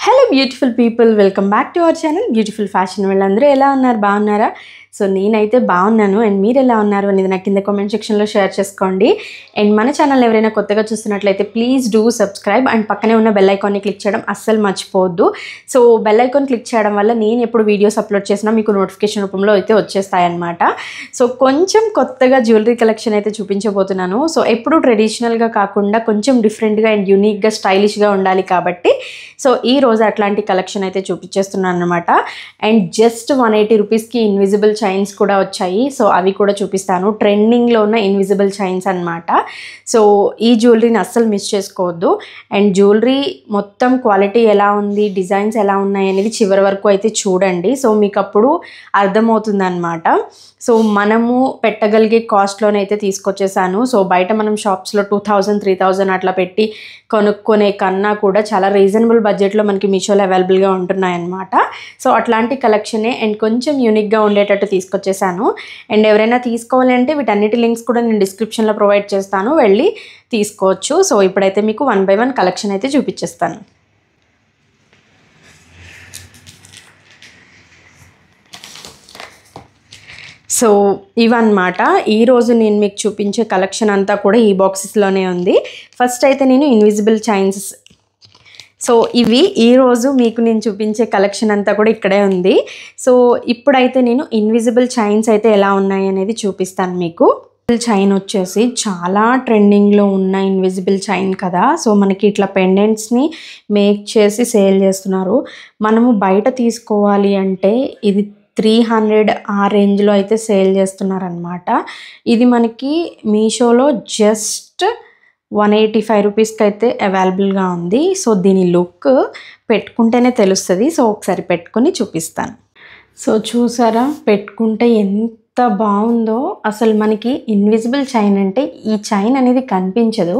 Hello beautiful people, welcome back to our channel Beautiful Fashion. వాళ్ళందరూ ఎలా ఉన్నారు, బాగున్నారా? సో నేనైతే బాగున్నాను అండ్ మీరు ఎలా ఉన్నారు అనేది నాకు కింద కామెంట్ సెక్షన్లో షేర్ చేసుకోండి. అండ్ మన ఛానల్ ఎవరైనా కొత్తగా చూస్తున్నట్లయితే ప్లీజ్ డూ సబ్స్క్రైబ్ అండ్ పక్కనే ఉన్న బెల్ ఐకాన్ని క్లిక్ చేయడం అస్సలు మర్చిపోవద్దు. సో బెల్ ఐకాన్ క్లిక్ చేయడం వల్ల నేను ఎప్పుడు వీడియోస్ అప్లోడ్ చేసినా మీకు నోటిఫికేషన్ రూపంలో అయితే వచ్చేస్తాయన్నమాట. సో కొంచెం కొత్తగా జ్యువెలరీ కలెక్షన్ అయితే చూపించబోతున్నాను. సో ఎప్పుడు ట్రెడిషనల్గా కాకుండా కొంచెం డిఫరెంట్గా అండ్ యూనిక్గా స్టైలిష్గా ఉండాలి కాబట్టి సో ఈ రోజు అట్లాంటి కలెక్షన్ అయితే చూపించేస్తున్నాను అనమాట. అండ్ జస్ట్ 180 రూపీస్కి ఇన్విజిబుల్ చైన్స్ కూడా వచ్చాయి. సో అవి కూడా చూపిస్తాను. ట్రెండింగ్లో ఉన్న ఇన్విజిబుల్ చైన్స్ అనమాట. సో ఈ జ్యువెలరీని అస్సలు మిస్ చేసుకోవద్దు. అండ్ జ్యువెలరీ మొత్తం క్వాలిటీ ఎలా ఉంది, డిజైన్స్ ఎలా ఉన్నాయి అనేది చివరి వరకు అయితే చూడండి. సో మీకు అప్పుడు అర్థమవుతుంది అనమాట. సో మనము పెట్టగలిగే కాస్ట్లోనే అయితే తీసుకొచ్చేసాను. సో బయట మనం షాప్స్లో 2000, 3000 అట్లా పెట్టి కొనుక్కునే కన్నా కూడా చాలా రీజనబుల్ బడ్జెట్లో మనకి మీషోలో అవైలబుల్గా ఉంటున్నాయన్నమాట. సో అట్లాంటి కలెక్షనే అండ్ కొంచెం యూనిక్గా ఉండేటట్టు తీసుకొచ్చేసాను. అండ్ ఎవరైనా తీసుకోవాలి అంటే వీటన్నిటి లింక్స్ కూడా నేను డిస్క్రిప్షన్లో ప్రొవైడ్ చేస్తాను, వెళ్ళి తీసుకోవచ్చు. సో ఇప్పుడైతే మీకు 1 by 1 కలెక్షన్ అయితే చూపించేస్తాను. సో ఇవన్నమాట ఈరోజు నేను మీకు చూపించే కలెక్షన్ అంతా కూడా ఈ బాక్సెస్లోనే ఉంది. ఫస్ట్ అయితే నేను ఇన్విజిబుల్ చైన్స్, సో ఇవి ఈరోజు మీకు నేను చూపించే కలెక్షన్ అంతా కూడా ఇక్కడే ఉంది. సో ఇప్పుడైతే నేను ఇన్విజిబుల్ చైన్స్ అయితే ఎలా ఉన్నాయి అనేది చూపిస్తాను మీకు. చైన్ వచ్చేసి చాలా ట్రెండింగ్లో ఉన్న ఇన్విజిబుల్ చైన్ కదా. సో మనకి ఇట్లా పెండెంట్స్ని మేక్ చేసి సేల్ చేస్తున్నారు. మనము బయట తీసుకోవాలి అంటే ఇది 300 ఆ రేంజ్లో అయితే సేల్ చేస్తున్నారనమాట. ఇది మనకి మీషోలో జస్ట్ 185 రూపీస్కి అయితే అవైలబుల్గా ఉంది. సో దీని లుక్ పెట్టుకుంటేనే తెలుస్తుంది. సో ఒకసారి పెట్టుకొని చూపిస్తాను. సో చూసారా, పెట్టుకుంటే ఎంత బాగుందో. అసలు మనకి ఇన్విజిబుల్ చైన్ అంటే ఈ చైన్ అనేది కనిపించదు.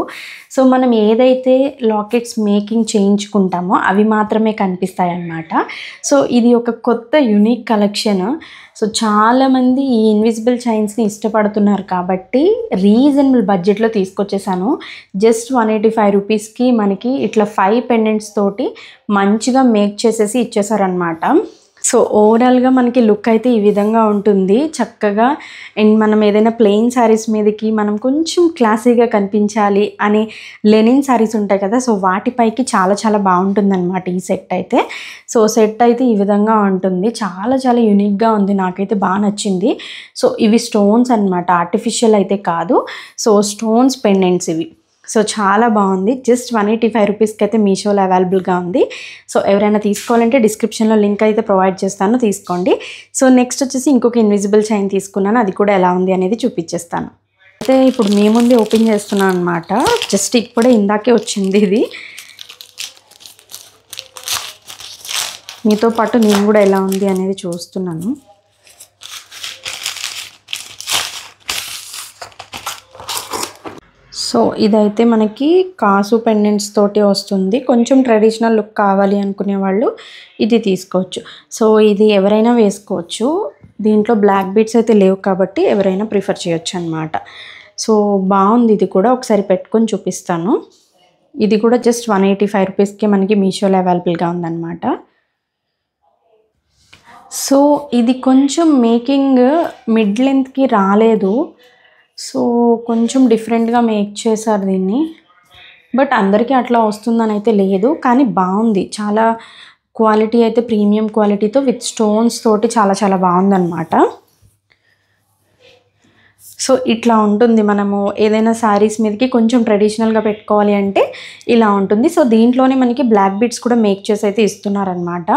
సో మనం ఏదైతే లాకెట్స్ మేకింగ్ చేయించుకుంటామో అవి మాత్రమే కనిపిస్తాయి అన్నమాట. సో ఇది ఒక కొత్త యూనిక్ కలెక్షన్. సో చాలామంది ఈ ఇన్విజిబుల్ చైన్స్ని ఇష్టపడుతున్నారు కాబట్టి రీజనబుల్ బడ్జెట్లో తీసుకొచ్చేసాను. జస్ట్ 185 రూపీస్కి మనకి ఇట్లా 5 పెండెంట్స్ తోటి మంచిగా మేక్ చేసేసి ఇచ్చేసారనమాట. సో ఓవరాల్గా మనకి లుక్ అయితే ఈ విధంగా ఉంటుంది చక్కగా. అండ్ మనం ఏదైనా ప్లెయిన్ శారీస్ మీదకి మనం కొంచెం క్లాసీగా కనిపించాలి అని లెనిన్ శారీస్ ఉంటాయి కదా, సో వాటిపైకి చాలా చాలా బాగుంటుంది అనమాట ఈ సెట్ అయితే. సో సెట్ అయితే ఈ విధంగా ఉంటుంది. చాలా చాలా యూనిక్గా ఉంది, నాకైతే బాగా నచ్చింది. సో ఇవి స్టోన్స్ అనమాట, ఆర్టిఫిషియల్ అయితే కాదు. సో స్టోన్స్ పెండెంట్స్ ఇవి. సో చాలా బాగుంది. జస్ట్ 185 రూపీస్కి అయితే మీషోలో అవైలబుల్గా ఉంది. సో ఎవరైనా తీసుకోవాలంటే డిస్క్రిప్షన్లో లింక్ అయితే ప్రొవైడ్ చేస్తాను, తీసుకోండి. సో నెక్స్ట్ వచ్చేసి ఇంకొక ఇన్విజిబుల్ చైన్ తీసుకున్నాను, అది కూడా ఎలా ఉంది అనేది చూపించేస్తాను. అయితే ఇప్పుడు మీ ముందే ఓపెన్ చేస్తున్నాను అనమాట. జస్ట్ ఇప్పుడే ఇందాకే వచ్చింది ఇది. మీతో పాటు నేను కూడా ఎలా ఉంది అనేది చూస్తున్నాను. సో ఇదైతే మనకి కాసు పెండెంట్స్ తోటి వస్తుంది. కొంచెం ట్రెడిషనల్ లుక్ కావాలి అనుకునే వాళ్ళు ఇది తీసుకోవచ్చు. సో ఇది ఎవరైనా వేసుకోవచ్చు. దీంట్లో బ్లాక్ బీడ్స్ అయితే లేవు కాబట్టి ఎవరైనా ప్రిఫర్ చేయొచ్చు అనమాట. సో బాగుంది ఇది కూడా, ఒకసారి పెట్టుకొని చూపిస్తాను. ఇది కూడా జస్ట్ 185 రూపీస్కి మనకి మీషోలో అవైలబుల్గా ఉందన్నమాట. సో ఇది కొంచెం మేకింగ్ మిడ్ లెంత్కి రాలేదు. సో కొంచెం డిఫరెంట్గా మేక్ చేశారు దీన్ని. బట్ అందరికీ అట్లా వస్తుందని అయితే లేదు, కానీ బాగుంది. చాలా క్వాలిటీ అయితే ప్రీమియం క్వాలిటీతో విత్ స్టోన్స్ తోటి చాలా చాలా బాగుందన్నమాట. సో ఇట్లా ఉంటుంది. మనము ఏదైనా శారీస్ మీదకి కొంచెం ట్రెడిషనల్గా పెట్టుకోవాలి అంటే ఇలా ఉంటుంది. సో దీంట్లోనే మనకి బ్లాక్ బీడ్స్ కూడా మేక్ చేసి అయితే ఇస్తున్నారనమాట.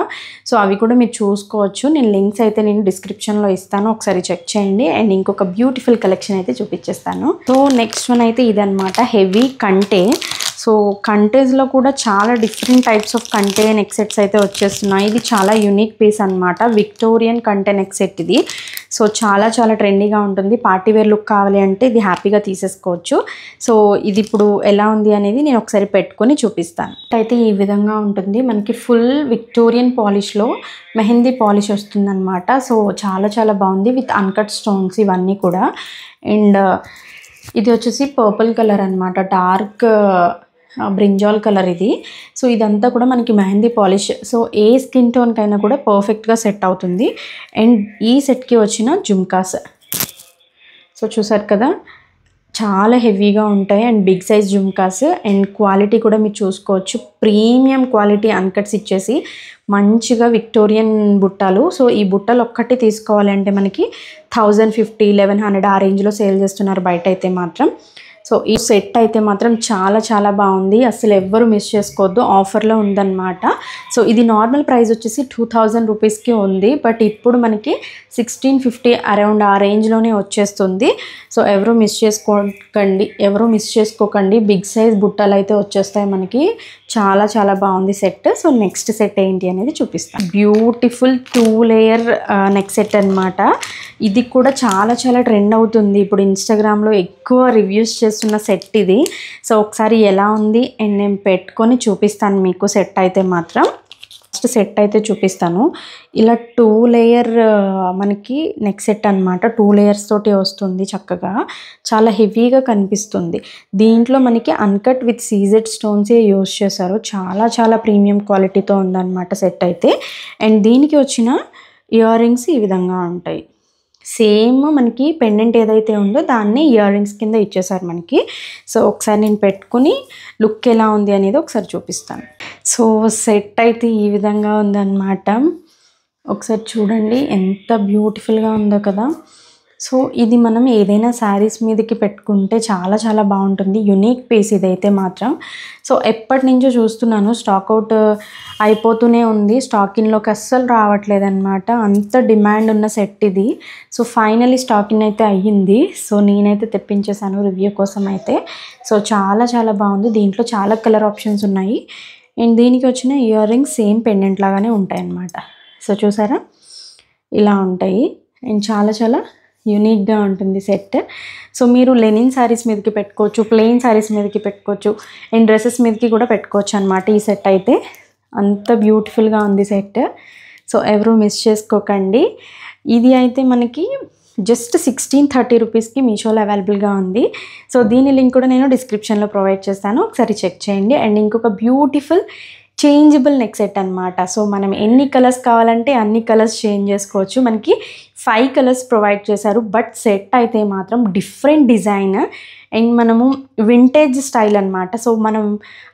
సో అవి కూడా మీరు చూసుకోవచ్చు. నేను లింక్స్ అయితే నేను డిస్క్రిప్షన్లో ఇస్తాను, ఒకసారి చెక్ చేయండి. అండ్ ఇంకొక బ్యూటిఫుల్ కలెక్షన్ అయితే చూపించేస్తాను. సో నెక్స్ట్ వన్ అయితే ఇదనమాట, హెవీ కంటే. సో కంటేస్లో కూడా చాలా డిఫరెంట్ టైప్స్ ఆఫ్ కంటే నెక్ సెట్స్ అయితే వచ్చేస్తున్నాయి. ఇది చాలా యూనిక్ పీస్ అనమాట, విక్టోరియన్ కంటే నెక్ సెట్ ఇది. సో చాలా చాలా ట్రెండీగా ఉంటుంది. పార్టీ వేర్ లుక్ కావాలి అంటే ఇది హ్యాపీగా తీసేసుకోవచ్చు. సో ఇది ఇప్పుడు ఎలా ఉంది అనేది నేను ఒకసారి పెట్టుకొని చూపిస్తాను. అయితే ఈ విధంగా ఉంటుంది. మనకి ఫుల్ విక్టోరియన్ పాలిష్లో మెహందీ పాలిష్ వస్తుందన్నమాట. సో చాలా చాలా బాగుంది విత్ అన్కట్ స్టోన్స్ ఇవన్నీ కూడా. అండ్ ఇది వచ్చేసి పర్పుల్ కలర్ అనమాట, డార్క్ బ్రింజాల్ కలర్ ఇది. సో ఇదంతా కూడా మనకి మెహందీ పాలిష్. సో ఏ స్కిన్ టోన్కైనా కూడా పర్ఫెక్ట్గా సెట్ అవుతుంది. అండ్ ఈ సెట్కి వచ్చిన జుమ్కాస్ సో చూసారు కదా, చాలా హెవీగా ఉంటాయి and big size jhumkas. And quality కూడా మీరు చూసుకోవచ్చు, ప్రీమియం క్వాలిటీ అన్కట్స్ ఇచ్చేసి మంచిగా విక్టోరియన్ బుట్టాలు. సో ఈ బుట్టలు ఒక్కటి తీసుకోవాలంటే మనకి 1050, 1100 ఆ రేంజ్లో సేల్ చేస్తున్నారు బయట అయితే మాత్రం. సో ఈ సెట్ అయితే మాత్రం చాలా చాలా బాగుంది, అసలు ఎవ్వరు మిస్ చేసుకోవద్దు, ఆఫర్లో ఉందన్నమాట. సో ఇది నార్మల్ ప్రైస్ వచ్చేసి 2000 రూపీస్కి ఉంది, బట్ ఇప్పుడు మనకి 1650 అరౌండ్ ఆ రేంజ్లోనే వచ్చేస్తుంది. సో ఎవరు మిస్ చేసుకోకండి, బిగ్ సైజ్ బుట్టలు అయితే వచ్చేస్తాయి మనకి. చాలా చాలా బాగుంది సెట్. సో నెక్స్ట్ సెట్ ఏంటి అనేది చూపిస్తాను. బ్యూటిఫుల్ 2 లేయర్ నెక్ సెట్ అనమాట. ఇది కూడా చాలా చాలా ట్రెండ్ అవుతుంది ఇప్పుడు ఇన్స్టాగ్రామ్లో, ఎక్కువ రివ్యూస్ చేస్తున్న సెట్ ఇది. సో ఒకసారి ఎలా ఉంది అండ్ నేను పెట్టుకొని చూపిస్తాను మీకు సెట్ అయితే మాత్రం. ఫస్ట్ సెట్ అయితే చూపిస్తాను. ఇలా 2 లేయర్ మనకి నెక్ సెట్ అనమాట. 2 లేయర్స్ తోటి వస్తుంది చక్కగా, చాలా హెవీగా కనిపిస్తుంది. దీంట్లో మనకి అన్కట్ విత్ సీజెడ్ స్టోన్సే యూజ్ చేశారు, చాలా చాలా ప్రీమియం క్వాలిటీతో ఉందన్నమాట సెట్ అయితే. అండ్ దీనికి వచ్చిన ఇయర్ రింగ్స్ ఈ విధంగా ఉంటాయి. సేమ్ మనకి పెండెంట్ ఏదైతే ఉందో దాన్ని ఇయర్ రింగ్స్ కింద ఇచ్చేసారు మనకి. సో ఒకసారి నేను పెట్టుకుని లుక్ ఎలా ఉంది అనేది ఒకసారి చూపిస్తాను. సో సెట్ అయితే ఈ విధంగా ఉందన్నమాట. ఒకసారి చూడండి ఎంత బ్యూటిఫుల్గా ఉందో కదా. సో ఇది మనం ఏదైనా శారీస్ మీదకి పెట్టుకుంటే చాలా చాలా బాగుంటుంది, యునిక్ పీస్ ఇదైతే మాత్రం. సో ఎప్పటి నుంచో చూస్తున్నాను, స్టాక్అవుట్ అయిపోతూనే ఉంది, స్టాక్ ఇన్లోకి అస్సలు రావట్లేదు అనమాట. అంత డిమాండ్ ఉన్న సెట్ ఇది. సో ఫైనలీ స్టాక్ ఇన్ అయితే అయ్యింది. సో నేనైతే తెప్పించేసాను రివ్యూ కోసం అయితే. సో చాలా చాలా బాగుంది, దీంట్లో చాలా కలర్ ఆప్షన్స్ ఉన్నాయి. అండ్ దీనికి వచ్చిన ఇయర్ రింగ్స్ సేమ్ పెండెంట్ లాగానే ఉంటాయి అన్నమాట. సో చూసారా ఇలా ఉంటాయి అండ్ చాలా చాలా యూనిక్గా ఉంటుంది సెట్. సో మీరు లెనిన్ శారీస్ మీదకి పెట్టుకోవచ్చు, ప్లెయిన్ శారీస్ మీదకి పెట్టుకోవచ్చు, అండ్ డ్రెస్సెస్ మీదకి కూడా పెట్టుకోవచ్చు అనమాట. ఈ సెట్ అయితే అంత బ్యూటిఫుల్గా ఉంది సెట్. సో ఎవరు మిస్ చేసుకోకండి. ఇది అయితే మనకి జస్ట్ 1630 రూపీస్కి మీషోలో అవైలబుల్గా ఉంది. సో దీని లింక్ కూడా నేను డిస్క్రిప్షన్లో ప్రొవైడ్ చేస్తాను, ఒకసారి చెక్ చేయండి. అండ్ ఇంకొక బ్యూటిఫుల్ చేంజబుల్ నెక్ సెట్ అనమాట. సో మనం ఎన్ని కలర్స్ కావాలంటే అన్ని కలర్స్ చేంజ్ చేసుకోవచ్చు. మనకి 5 కలర్స్ ప్రొవైడ్ చేశారు, బట్ సెట్ అయితే మాత్రం డిఫరెంట్ డిజైన్ అండ్ మనము వింటేజ్ స్టైల్ అనమాట. సో మనం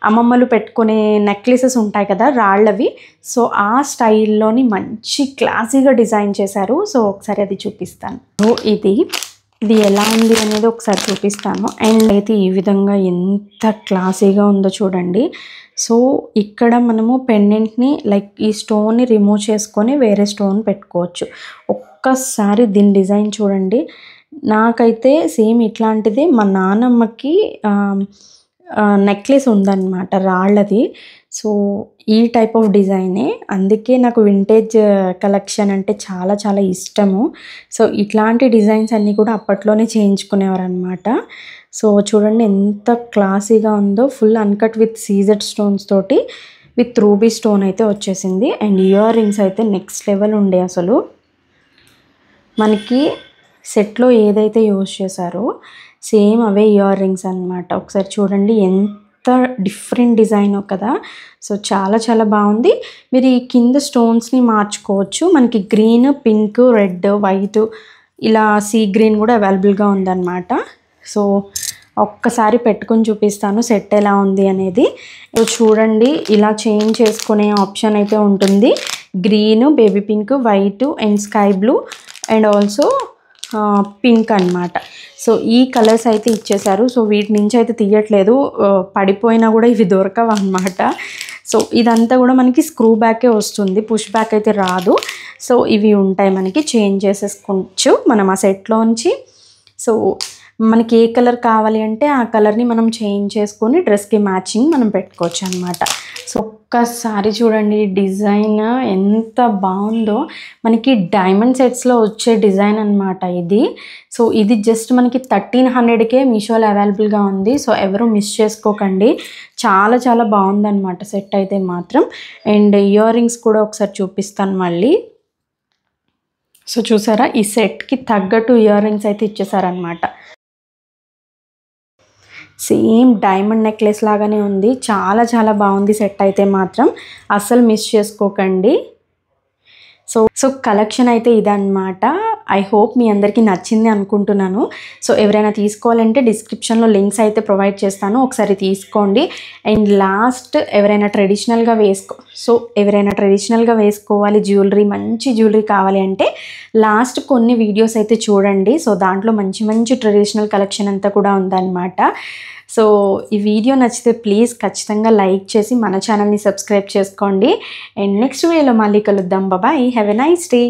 అమ్మమ్మలు పెట్టుకునే నెక్లెసెస్ ఉంటాయి కదా రాళ్ళవి, సో ఆ స్టైల్లోని మంచి క్లాసీగా డిజైన్ చేశారు. సో ఒకసారి అది చూపిస్తాను. సో ఇది ఎలా ఉంది అనేది ఒకసారి చూపిస్తాను. అండ్ అయితే ఈ విధంగా ఎంత క్లాసీగా ఉందో చూడండి. సో ఇక్కడ మనము పెండెంట్ని లైక్ ఈ స్టోన్ని రిమూవ్ చేసుకొని వేరే స్టోన్ పెట్టుకోవచ్చు. ఒక్కసారి దీని డిజైన్ చూడండి. నాకైతే సేమ్ ఇట్లాంటిది మా నాన్నమ్మకి నెక్లెస్ ఉందన్నమాట రాళ్ళది. సో ఈ టైప్ ఆఫ్ డిజైనే, అందుకే నాకు వింటేజ్ కలెక్షన్ అంటే చాలా చాలా ఇష్టము. సో ఇట్లాంటి డిజైన్స్ అన్నీ కూడా అప్పట్లోనే చేయించుకునేవారు అనమాట. సో చూడండి ఎంత క్లాసీగా ఉందో, full uncut with CZ stones తోటి విత్ రూబీ స్టోన్ అయితే వచ్చేసింది. అండ్ ఇయర్ రింగ్స్ అయితే నెక్స్ట్ లెవెల్ ఉండే అసలు. మనకి సెట్లో ఏదైతే యూజ్ చేశారో సేమ్ అవే ఇయర్ రింగ్స్ అనమాట. ఒకసారి చూడండి ఎంత డిఫరెంట్ డిజైన్ కదా. సో చాలా చాలా బాగుంది. మీరు ఈ కింద స్టోన్స్ని మార్చుకోవచ్చు. మనకి గ్రీన్, పింక్, రెడ్, వైట్, ఇలా సీ గ్రీన్ కూడా అవైలబుల్గా ఉందన్నమాట. సో ఒక్కసారి పెట్టుకొని చూపిస్తాను సెట్ ఎలా ఉంది అనేది. చూడండి ఇలా చేంజ్ చేసుకునే ఆప్షన్ అయితే ఉంటుంది. Green, baby pink, white and sky blue and also pink అనమాట. సో ఈ కలర్స్ అయితే ఇచ్చేసారు. సో వీటి నుంచి అయితే తీయట్లేదు, పడిపోయినా కూడా ఇవి దొరకవు అనమాట. సో ఇదంతా కూడా మనకి స్క్రూ బ్యాకే వస్తుంది, పుష్ బ్యాక్ అయితే రాదు. సో ఇవి ఉంటాయి మనకి, చేంజ్ చేసేసుకోవచ్చు మనం ఆ సెట్లోంచి. సో మనకి ఏ కలర్ కావాలి అంటే ఆ కలర్ని మనం చేంజ్ చేసుకొని డ్రెస్కి మ్యాచింగ్ మనం పెట్టుకోవచ్చు అనమాట. సో ఒక్కసారి చూడండి డిజైన్ ఎంత బాగుందో. మనకి డైమండ్ సెట్స్లో వచ్చే డిజైన్ అనమాట ఇది. సో ఇది జస్ట్ మనకి 1300కే మీషోలో అవైలబుల్గా ఉంది. సో ఎవరు మిస్ చేసుకోకండి, చాలా చాలా బాగుందన్నమాట సెట్ అయితే మాత్రం. అండ్ ఇయర్ రింగ్స్ కూడా ఒకసారి చూపిస్తాను మళ్ళీ. సో చూసారా ఈ సెట్కి తగ్గట్టు ఇయర్ రింగ్స్ అయితే ఇచ్చేసారనమాట. సేమ్ డైమండ్ నెక్లెస్ లాగానే ఉంది. చాలా చాలా బాగుంది సెట్ అయితే మాత్రం. అస్సలు మిస్ చేసుకోకండి. సో కలెక్షన్ అయితే ఇదన్నమాట. ఐ హోప్ మీ అందరికీ నచ్చింది అనుకుంటున్నాను. సో ఎవరైనా తీసుకోవాలంటే డిస్క్రిప్షన్లో లింక్స్ అయితే ప్రొవైడ్ చేస్తాను, ఒకసారి తీసుకోండి. అండ్ లాస్ట్ ఎవరైనా ట్రెడిషనల్గా వేసుకోవాలి, జ్యువెలరీ మంచి జ్యువెలరీ కావాలి అంటే లాస్ట్ కొన్ని వీడియోస్ అయితే చూడండి. సో దాంట్లో మంచి మంచి ట్రెడిషనల్ కలెక్షన్ అంతా కూడా ఉందన్నమాట. సో ఈ వీడియో నచ్చితే ప్లీజ్ ఖచ్చితంగా లైక్ చేసి మన ఛానల్ని సబ్స్క్రైబ్ చేసుకోండి. అండ్ నెక్స్ట్ వీడియోలో మళ్ళీ కలుద్దాం. Bye, have a nice day.